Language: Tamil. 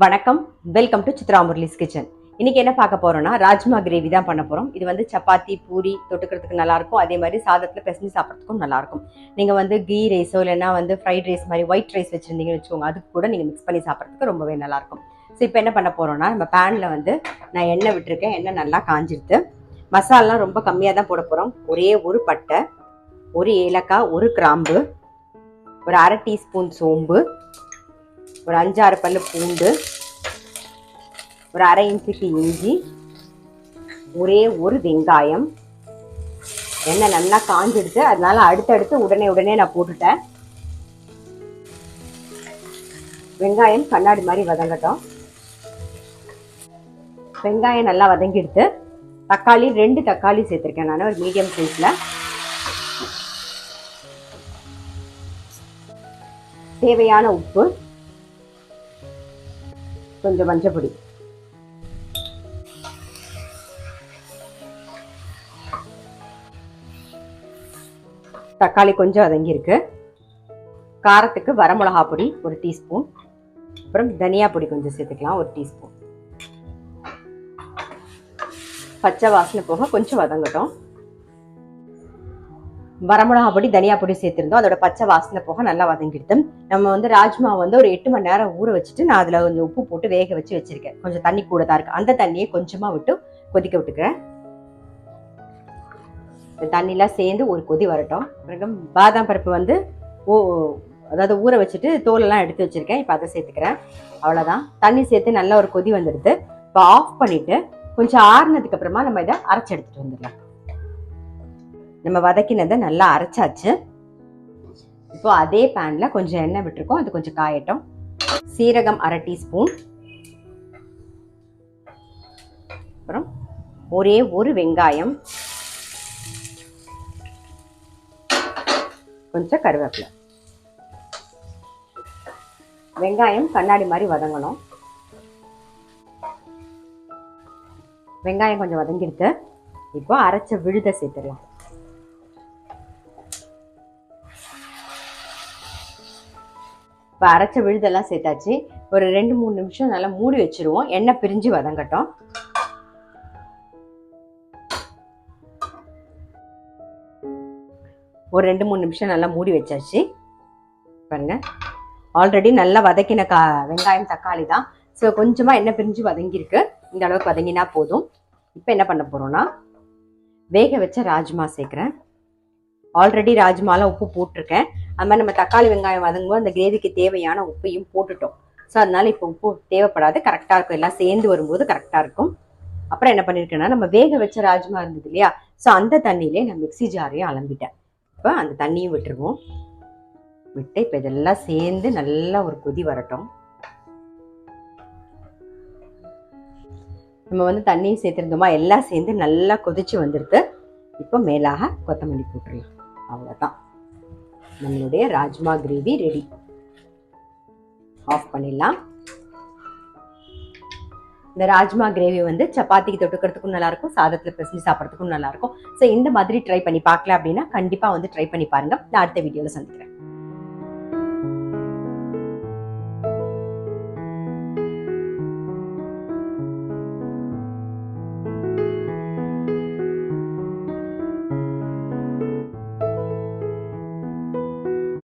வணக்கம், welcome to Chitra Murali's kitchen. இன்னைக்கு என்ன பார்க்க போறோம்னா ராஜ்மா கிரேவி தான் பண்ண போறோம். இது வந்து சப்பாத்தி, பூரி தொட்டுக்கிறதுக்கு நல்லா இருக்கும். அதே மாதிரி சாதத்துல பிசைஞ்சு சாப்பிட்றதுக்கும் நல்லா இருக்கும். நீங்க வந்து கீ ரைஸோ இல்லைன்னா வந்து ஃப்ரைட் ரைஸ் மாதிரி ஒயிட் ரைஸ் வச்சிருந்தீங்கன்னு வச்சுக்கோங்க, அதுக்கு கூட நீங்க மிக்ஸ் பண்ணி சாப்பிட்றதுக்கு ரொம்பவே நல்லா இருக்கும். ஸோ இப்போ என்ன பண்ண போறோம்னா, நம்ம பேன்ல வந்து நான் எண்ணெய் விட்டுருக்கேன். எண்ணெய் நல்லா காஞ்சிடுது. மசாலாம் ரொம்ப கம்மியாக தான் போட போறோம். ஒரே ஒரு பட்டை, ஒரு ஏலக்காய், ஒரு கிராம்பு, ஒரு அரை டீஸ்பூன் சோம்பு, ஒரு 5-6 பல்லு பூண்டு, ஒரு அரை இன்ச்சுக்கு இஞ்சி, ஒரே ஒரு வெங்காயம். எண்ணெய் நல்லா காஞ்சிடுச்சு, அதனால அடுத்தடுத்து உடனே நான் போட்டுட்டேன். வெங்காயம் கண்ணாடி மாதிரி வதங்கட்டும். வெங்காயம் நல்லா வதங்கிடுத்து. தக்காளி 2 தக்காளி சேர்த்திருக்கேன் நான், ஒரு மீடியம் சைஸ்ல. தேவையான உப்பு, கொஞ்சம் மஞ்சள் பொடி. தக்காளி கொஞ்சம் வதங்கியிருக்கு. காரத்துக்கு வரமிளகா பொடி ஒரு டீஸ்பூன், அப்புறம் தனியா பொடி கொஞ்சம் சேர்த்துக்கலாம், ஒரு டீஸ்பூன். பச்சை வாசனை போக கொஞ்சம் வதங்கட்டும். வரமிளகா பொடி தனியா பொடி சேர்த்திருந்தோம், அதோட பச்சை வாசனை போக நல்லா வதங்கிடுது. நம்ம வந்து ராஜ்மா வந்து ஒரு 8 மணி நேரம் ஊற வச்சுட்டு நான் அதுல கொஞ்சம் உப்பு போட்டு வேக வச்சு வச்சிருக்கேன். கொஞ்சம் தண்ணி கூட தான் இருக்கு. அந்த தண்ணியை கொஞ்சமா விட்டு கொதிக்க விட்டுக்கிறேன். தண்ணிலாம் சேர்ந்து ஒரு கொதி வரட்டும். பிறகு பாதாம் பருப்பு வந்து அதாவது ஊற வச்சுட்டு தோலெல்லாம் எடுத்து வச்சிருக்கேன். இப்போ அதை சேர்த்துக்கிறேன். அவ்வளோதான். தண்ணி சேர்த்து நல்லா ஒரு கொதி வந்துடுது. இப்போ ஆஃப் பண்ணிட்டு கொஞ்சம் ஆறுனதுக்கு அப்புறமா நம்ம இதை அரைச்சி எடுத்துட்டு வந்துடலாம். நம்ம வதக்கினதை நல்லா அரைச்சாச்சு. இப்போ அதே பேன்ல கொஞ்சம் எண்ணெய் விட்டுருக்கோம், அது கொஞ்சம் காயட்டும். சீரகம் அரை டீஸ்பூன், அப்புறம் ஒரே ஒரு வெங்காயம், கொஞ்சம் கருவேப்பிலை. வெங்காயம் கண்ணாடி மாதிரி வதங்கணும். வெங்காயம் கொஞ்சம் வதங்கிடுத்து. இப்போ அரைச்ச விழுதை சேர்த்துடலாம். இப்போ அரைச்ச விழுதெல்லாம் சேர்த்தாச்சு. ஒரு 2-3 நிமிஷம் நல்லா மூடி வச்சிருவோம், எண்ணெய் பிரிஞ்சு வதங்கட்டும். ஒரு 2-3 நிமிஷம் நல்லா மூடி வச்சாச்சு. பாருங்க, ஆல்ரெடி நல்லா வதக்கின வெங்காயம் தக்காளி தான். ஸோ கொஞ்சமாக எண்ணெய் பிரிஞ்சு வதங்கியிருக்கு. இந்த அளவுக்கு வதங்கினா போதும். இப்போ என்ன பண்ண போகிறோம்னா, வேக வச்ச ராஜ்மா சேர்க்குறேன். ஆல்ரெடி ராஜ்மாலாம் உப்பு போட்டிருக்கேன். அது மாதிரி நம்ம தக்காளி வெங்காயம் வதங்கும்போது அந்த கிரேவிக்கு தேவையான உப்பையும் போட்டுட்டோம். ஸோ அதனால இப்போ உப்பு தேவைப்படாது, கரெக்டாக இருக்கும். எல்லாம் சேர்ந்து வரும்போது கரெக்டாக இருக்கும். அப்புறம் என்ன பண்ணியிருக்கேன்னா, நம்ம வேக வச்ச ராஜ்மா இருந்தது இல்லையா, ஸோ அந்த தண்ணியிலே நான் மிக்சி ஜாரையும் அலம்பிட்டேன். இப்போ அந்த தண்ணியும் விட்டுருவோம். விட்டு இப்போ இதெல்லாம் சேர்ந்து நல்லா ஒரு கொதி வரட்டும். நம்ம வந்து தண்ணியும் சேர்த்துருந்தோமா, எல்லாம் சேர்ந்து நல்லா கொதிச்சு வந்துடுது. இப்போ மேலாக கொத்தமல்லி போட்டுடலாம். அவ்வளோதான், நம்மளுடைய ராஜ்மா கிரேவி ரெடி. ஆஃப் பண்ணிடலாம். இந்த ராஜ்மா கிரேவி வந்து சப்பாத்திக்கு தொட்டுக்கிறதுக்கும் நல்லா இருக்கும், சாதத்தில் பிசைஞ்சு சாப்பிட்றதுக்கும் நல்லா இருக்கும். ஸோ இந்த மாதிரி ட்ரை பண்ணி பார்க்கல அப்படின்னா கண்டிப்பாக வந்து ட்ரை பண்ணி பாருங்க. நான் அடுத்த வீடியோவில் சந்திக்கிறேன்.